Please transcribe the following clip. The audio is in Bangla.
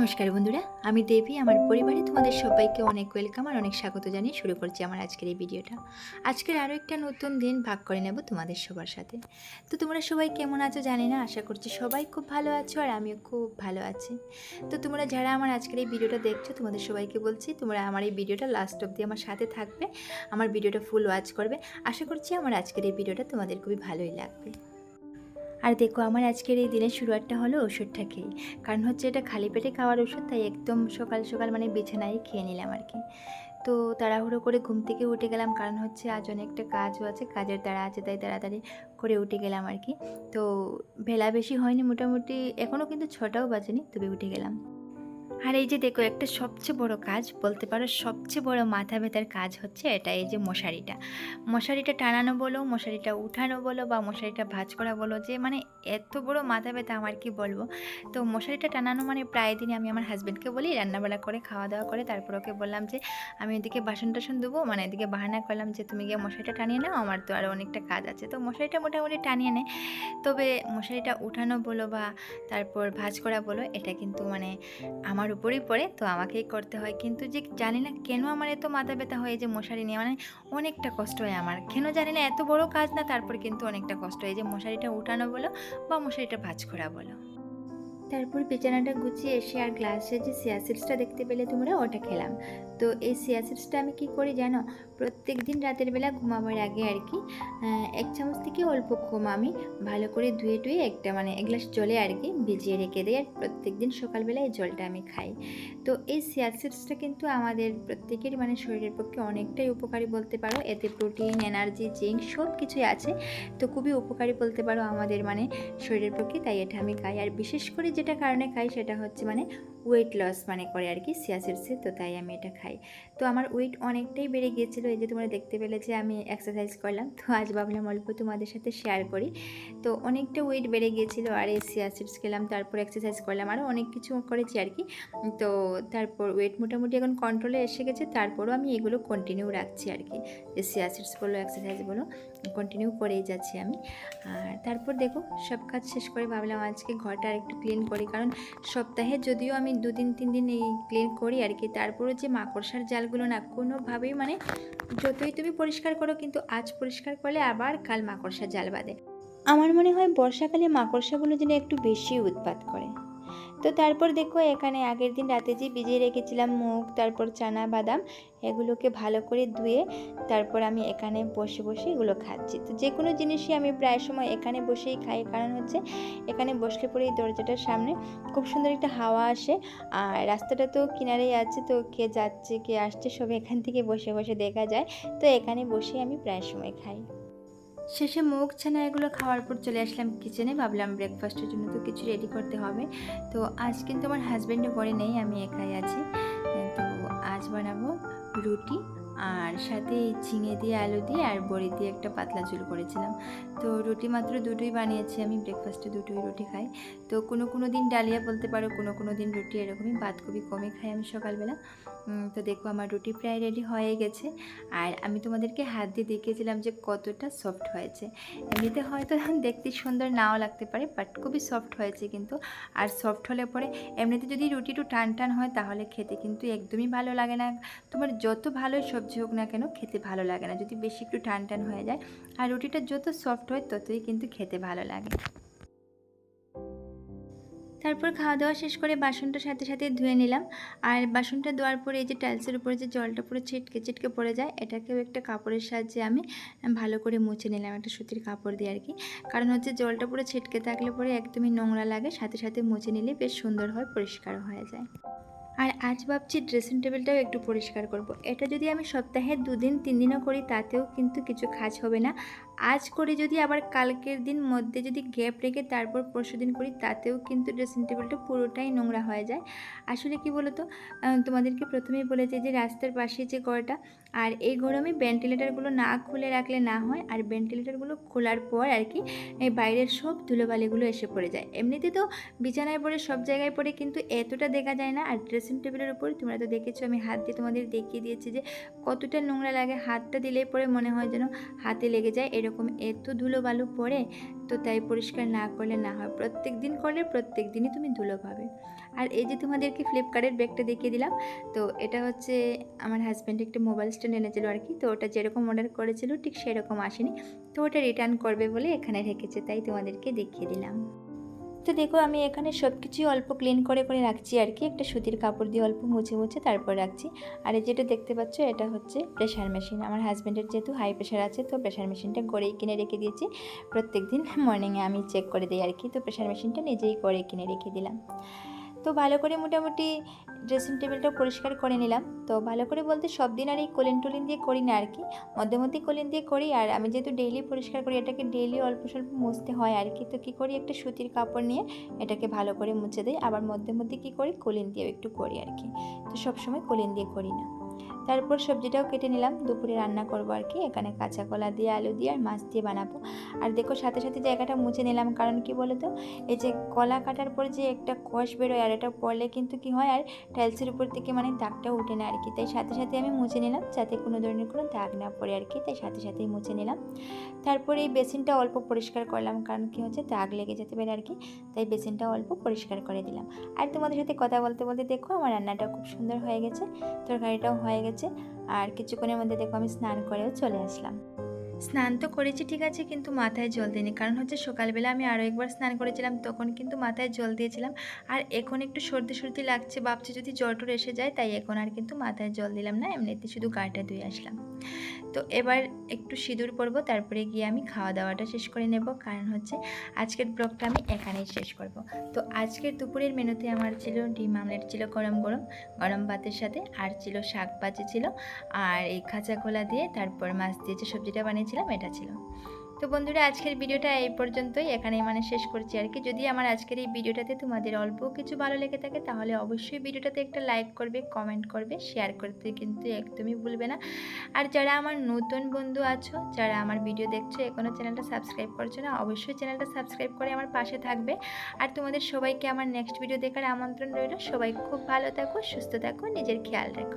নমস্কার বন্ধুরা, আমি দেবী। আমার পরিবারে তোমাদের সবাইকে অনেক ওয়েলকাম আর অনেক স্বাগত জানিয়ে শুরু করছি আমার আজকের এই ভিডিওটা। আজকের আরও একটা নতুন দিন ভাগ করে নেব তোমাদের সবার সাথে। তো তোমরা সবাই কেমন আছো জানি না, আশা করছি সবাই খুব ভালো আছো আর আমিও খুব ভালো আছি। তো তোমরা যারা আমার আজকের এই ভিডিওটা দেখছো তোমাদের সবাইকে বলছি তোমরা আমার এই ভিডিওটা লাস্ট অবধি আমার সাথে থাকবে, আমার ভিডিওটা ফুল ওয়াচ করবে। আশা করছি আমার আজকের এই ভিডিওটা তোমাদের খুবই ভালোই লাগবে। আর দেখো, আমার আজকের এই দিনের শুরুয়াতটা হলো ওষুধটা খেয়ে। কারণ হচ্ছে এটা খালি পেটে খাওয়ার ওষুধ, তাই একদম সকাল সকাল মানে বিছানায় খেয়ে নিলাম আর কি। তো তাড়াহুড়ো করে ঘুম থেকে উঠে গেলাম, কারণ হচ্ছে আজ অনেকটা কাজও আছে, কাজের তাড়া আছে, তাই তাড়াতাড়ি করে উঠে গেলাম আর কি। তো বেলা বেশি হয়নি, মোটামুটি এখনও কিন্তু 6টাও বাজেনি, তবে উঠে গেলাম। আর এই যে দেখো, একটা সবচেয়ে বড় কাজ বলতে পারো, সবচেয়ে বড় মাথা ব্যথার কাজ হচ্ছে এটা, এই যে মশারিটা টানানো বলো, মশারিটা উঠানো বলো, বা মশারিটা ভাঁজ করা বলো, যে মানে এত বড় মাথা ব্যথা আমার কি বলবো। তো মশারিটা টানানো মানে প্রায় দিনই আমি আমার হাজব্যান্ডকে বলি, রান্নাবেলা করে খাওয়া দাওয়া করে তারপর ওকে বললাম যে আমি এদিকে বাসন টাসন দেবো, মানে এদিকে বাহানা করলাম যে তুমি গিয়ে মশারিটা টানিয়ে নাও, আমার তো আরও অনেকটা কাজ আছে। তো মশারিটা মোটামুটি টানিয়ে নেয়, তবে মশারিটা উঠানো বলো বা তারপর ভাঁজ করা বলো, এটা কিন্তু মানে আমার উপরেই পড়ে, তো আমাকেই করতে হয়। কিন্তু যে জানি না কেন আমার এত মাথা ব্যথা হয় যে মশারি নিয়ে, মানে অনেকটা কষ্ট হয় আমার, কেন জানি না, এত বড় কাজ না, তারপর কিন্তু অনেকটা কষ্ট হয় যে মশারিটা উঠানো বলো বা মশারিটা ভাঁজ করা বলো। তারপর বিছানাটা গুছিয়ে এসে আর গ্লাসে যে সিয়া সিডসটা দেখতে পেলে তোমরা, ওটা খেলাম। তো এই সিয়া সিডসটা আমি কী করি জানো, প্রত্যেক দিন রাতের বেলা ঘুমাবার আগে আর কি 1 চামচ থেকে অল্প কম আমি ভালো করে ধুয়ে টুয়ে একটা মানে 1 গ্লাস জলে আর কি ভিজিয়ে রেখে দিই, আর প্রত্যেক দিন সকালবেলা এই জলটা আমি খাই। তো এই সিয়া সিডসটা কিন্তু আমাদের প্রত্যেকেরই মানে শরীরের পক্ষে অনেকটাই উপকারী বলতে পারো, এতে প্রোটিন, এনার্জি, জিঙ্ক সব কিছুই আছে। তো খুবই উপকারী বলতে পারো আমাদের মানে শরীরের পক্ষে, তাই এটা আমি খাই। আর বিশেষ করে যেটা কারণে খাই সেটা হচ্ছে মানে ওয়েট লস মানে করে আর কি সিয়া সিডসে, তো তাই আমি এটা খাই। তো আমার ওয়েট অনেকটাই বেড়ে গিয়েছিলো, এই যে তোমরা দেখতে পেলে যে আমি এক্সারসাইজ করলাম, তো আজ ভাবলাম অল্প তোমাদের সাথে শেয়ার করি। তো অনেকটা ওয়েট বেড়ে গিয়েছিলো, আর এই সিয়া সিডস খেলাম, তারপর এক্সারসাইজ করলাম, আরও অনেক কিছু করেছি আর কি। তো তারপর ওয়েট মোটামুটি এখন কন্ট্রোলে এসে গেছে, তারপরও আমি এগুলো কন্টিনিউ রাখছি আর কি, যে সিয়া সিডস বলো, এক্সারসাইজ বলো, কন্টিনিউ করেই যাচ্ছি আমি। আর তারপর দেখো, সব কাজ শেষ করে ভাবলাম আজকে ঘরটা আর একটু ক্লিন করি, কারণ সপ্তাহে যদিও আমি 2-3 দিন এই ক্লিন করি আর কি, তারপরও যে মাকড়সার জালগুলো না কোনোভাবেই মানে যতই তুমি পরিষ্কার করো, কিন্তু আজ পরিষ্কার করলে আবার কাল মাকড়সার জাল বাঁধে। আমার মনে হয় বর্ষাকালে মাকড়সাগুলো যেন একটু বেশি উৎপাত করে। তো তারপর দেখো, এখানে আগের দিন রাতে যে ভিজিয়ে রেখেছিলাম মুগ, তারপর চানা বাদাম, এগুলোকে ভালো করে ধুয়ে তারপর আমি এখানে বসে বসে এগুলো খাচ্ছি। তো যে কোনো জিনিসই আমি প্রায় সময় এখানে বসেই খাই, কারণ হচ্ছে এখানে বসলে পরে এই দরজাটার সামনে খুব সুন্দর একটা হাওয়া আসে, আর রাস্তাটা তো কিনারেই আছে, তো কে যাচ্ছে কে আসছে সব এখান থেকে বসে বসে দেখা যায়। তো এখানে বসে আমি প্রায় সময় খাই। শেষে মুগ ছানা এগুলো খাওয়ার পর চলে আসলাম কিচেনে, ভাবলাম ব্রেকফাস্টের জন্য তো কিছু রেডি করতে হবে। তো আজ কিন্তু আমার হাজব্যান্ডও ঘরে নেই, আমি একাই আছি। তো আজ বানাবো রুটি, আর সাথে ঝিঙে দিয়ে আলু দিয়ে আর বড়ি দিয়ে একটা পাতলা ঝোল করেছিলাম। তো রুটি মাত্র দুটোই বানিয়েছি আমি, ব্রেকফাস্টে দুটোই রুটি খাই। তো কোনো দিন ডালিয়া বলতে পারো, কোনো দিন রুটি, এরকমই ভাত খুবই কমই খাই আমি সকালবেলা। তো দেখো, আমার রুটি প্রায় রেডি হয়ে গেছে, আর আমি তোমাদেরকে হাত দিয়ে দেখিয়েছিলাম যে কতটা সফট হয়েছে। এমনিতে হয়তো দেখতে সুন্দর নাও লাগতে পারে, বাট খুবই সফট হয়েছে কিন্তু। আর সফট হলে পরে এমনিতে যদি রুটি একটু টান টান হয় তাহলে খেতে কিন্তু একদমই ভালো লাগে না। তোমার যত ভালো সবজি হোক না কেন, খেতে ভালো লাগে না যদি বেশি একটু টান টান হয়ে যায়। আর রুটিটা যত সফট হয় ততই কিন্তু খেতে ভালো লাগে। তারপর খাওয়া দাওয়া শেষ করে বাসনটা সাথে সাথে ধুয়ে নিলাম, আর বাসনটা ধোয়ার পরে এই যে টাইলসের উপরে যে জলটা পুরো ছিটকে ছিটকে পড়ে যায়, এটাকেও একটা কাপড়ের সাহায্যে আমি ভালো করে মুছে নিলাম, একটা সুতির কাপড় দিয়ে আর কি। কারণ হচ্ছে জলটা পুরো ছিটকে থাকলে পরে একদমই নোংরা লাগে, সাথে সাথে মুছে নিলে বেশ সুন্দর হয়, পরিষ্কার হয়ে যায়। আর আজ ভাবছি ড্রেসিং টেবিলটাও একটু পরিষ্কার করব। এটা যদি আমি সপ্তাহে 2-3 দিনও করি তাতেও কিন্তু কিছু কাজ হবে না। আজ করে যদি আবার কালকের দিন মধ্যে যদি গ্যাপ রেখে তারপর পরশুদিন করি, তাতেও কিন্তু ড্রেসিং টেবিলটা পুরোটাই নোংরা হয়ে যায়। আসলে কি বলো তো, তোমাদেরকে প্রথমেই বলেছি যে রাস্তার পাশে যে ঘরটা, আর এই ঘরে আমি ভেন্টিলেটারগুলো না খুলে রাখলে না হয়, আর ভেন্টিলেটারগুলো খোলার পর আর কি এই বাইরের সব ধুলোবালিগুলো এসে পড়ে যায়। এমনিতে তো বিছানায় পড়ে সব জায়গায় পড়ে, কিন্তু এতটা দেখা যায় না। আর ড্রেসিং টেবিলের উপর তোমরা তো দেখেছো, আমি হাত দিয়ে তোমাদের দেখিয়ে দিয়েছি যে কতটা নোংরা লাগে, হাতটা দিলেই পরে মনে হয় যেন হাতে লেগে যায়, এরকম এরকম এত ধুলো বালু পড়ে, তো তাই পরিষ্কার না করলে না হয়। প্রত্যেক দিন করলে প্রত্যেক দিনই তুমি ধুলো পাবে। আর এই যে তোমাদেরকে ফ্লিপকার্টের ব্যাগটা দেখিয়ে দিলাম, তো এটা হচ্ছে আমার হাজব্যান্ড একটা মোবাইল স্ট্যান্ড এনেছিল আর কি। তো ওটা যেরকম অর্ডার করেছিল ঠিক সেরকম আসেনি, তো ওটা রিটার্ন করবে বলে এখানে রেখেছে, তাই তোমাদেরকে দেখিয়ে দিলাম। তো দেখো আমি এখানে সব কিছুই অল্প ক্লিন করে করে রাখছি আর কি, একটা সুতির কাপড় দিয়ে অল্প মুছে মুছে তারপর রাখছি। আর এই যেটা দেখতে পাচ্ছ এটা হচ্ছে প্রেশার মেশিন। আমার হাজব্যান্ডের যেহেতু হাই প্রেশার আছে, তো প্রেশার মেশিনটা গড়েই কিনে রেখে দিয়েছি। প্রত্যেক দিন মর্নিংয়ে আমি চেক করে দিই আর কি, তো প্রেশার মেশিনটা নিজেই করে কিনে রেখে দিলাম। তো ভালো করে মোটামুটি ড্রেসিং টেবিলটা পরিষ্কার করে নিলাম। তো ভালো করে বলতে সব দিন আর এই কোলিন টোলিন দিয়ে করি না আর কি, মধ্যে মধ্যে কোলিন দিয়ে করি। আর আমি যেহেতু ডেইলি পরিষ্কার করি, এটাকে ডেইলি অল্প স্বল্প মুছতে হয় আর কি। তো কী করি, একটা সুতির কাপড় নিয়ে এটাকে ভালো করে মুছে দিই। আবার মধ্যে মধ্যে কী করি, কোলিন দিয়েও একটু করি আর কি। তো সবসময় কোলিন দিয়ে করি না। তারপর সবজিটাও কেটে নিলাম, দুপুরে রান্না করবো আর কি। এখানে কাঁচা কলা দিয়ে, আলু দিয়ে আর মাছ দিয়ে বানাবো। আর দেখো সাথে সাথে জায়গাটা মুছে নিলাম, কারণ কি বলো তো, এই যে কলা কাটার পর যে একটা কষ বেরোয়, আর এটা পড়লে কিন্তু কি হয়, আর টাইলসের উপর থেকে মানে দাগটা উঠে না আর কি। তাই সাথে সাথে আমি মুছে নিলাম, যাতে কোনো ধরনের কোনো দাগ না পড়ে আর কি। তাই সাথে সাথেই মুছে নিলাম। তারপরে এই বেসিনটা অল্প পরিষ্কার করলাম, কারণ কি হচ্ছে দাগ লেগে যেতে পারে আর কি। তাই বেসিনটা অল্প পরিষ্কার করে দিলাম। আর তোমাদের সাথে কথা বলতে বলতে দেখো আমার রান্নাটা খুব সুন্দর হয়ে গেছে, তরকারিটাও হয়ে গেছে। আর কিছুক্ষণের মধ্যে দেখো আমি স্নান করেও চলে আসলাম। স্নান তো করেছি ঠিক আছে, কিন্তু মাথায় জল দিইনি, কারণ হচ্ছে সকালবেলা আমি আরও একবার স্নান করেছিলাম, তখন কিন্তু মাথায় জল দিয়েছিলাম। আর এখন একটু সর্দি সর্দি লাগছে, ভাবছি যদি জ্বর টর এসে যায়, তাই এখন আর কিন্তু মাথায় জল দিলাম না, এমনিতে শুধু গাটা ধুয়ে আসলাম। তো এবার একটু সিঁদুর পরবো, তারপরে গিয়ে আমি খাওয়া দাওয়াটা শেষ করে নেব, কারণ হচ্ছে আজকের ব্লগটা আমি এখানেই শেষ করব। তো আজকের দুপুরের মেনুতে আমার ছিল ডিম আমলেট, ছিল গরম গরম গরম ভাতের সাথে, আর ছিল শাক ভাজি ছিল, আর এই কাঁচা কলা দিয়ে তারপর মাছ দিয়ে যে সবজিটা বানিয়েছিলাম এটা ছিল। তো বন্ধুরা আজকের ভিডিওটা এই পর্যন্তই, এখানেই মানে শেষ করছি আর কি। যদি আমার আজকের এই ভিডিওটাতে তোমাদের অল্প কিছু ভালো লেগে থাকে, তাহলে অবশ্যই ভিডিওটাতে একটা লাইক করবে, কমেন্ট করবে, শেয়ার করতে কিন্তু একদমই ভুলবে না। আর যারা আমার নতুন বন্ধু আছো, যারা আমার ভিডিও দেখছো এখনও চ্যানেলটা সাবস্ক্রাইব করছো না, অবশ্যই চ্যানেলটা সাবস্ক্রাইব করে আমার পাশে থাকবে। আর তোমাদের সবাইকে আমার নেক্সট ভিডিও দেখার আমন্ত্রণ রইল। সবাই খুব ভালো থাকো, সুস্থ থাকো, নিজের খেয়াল রাখো।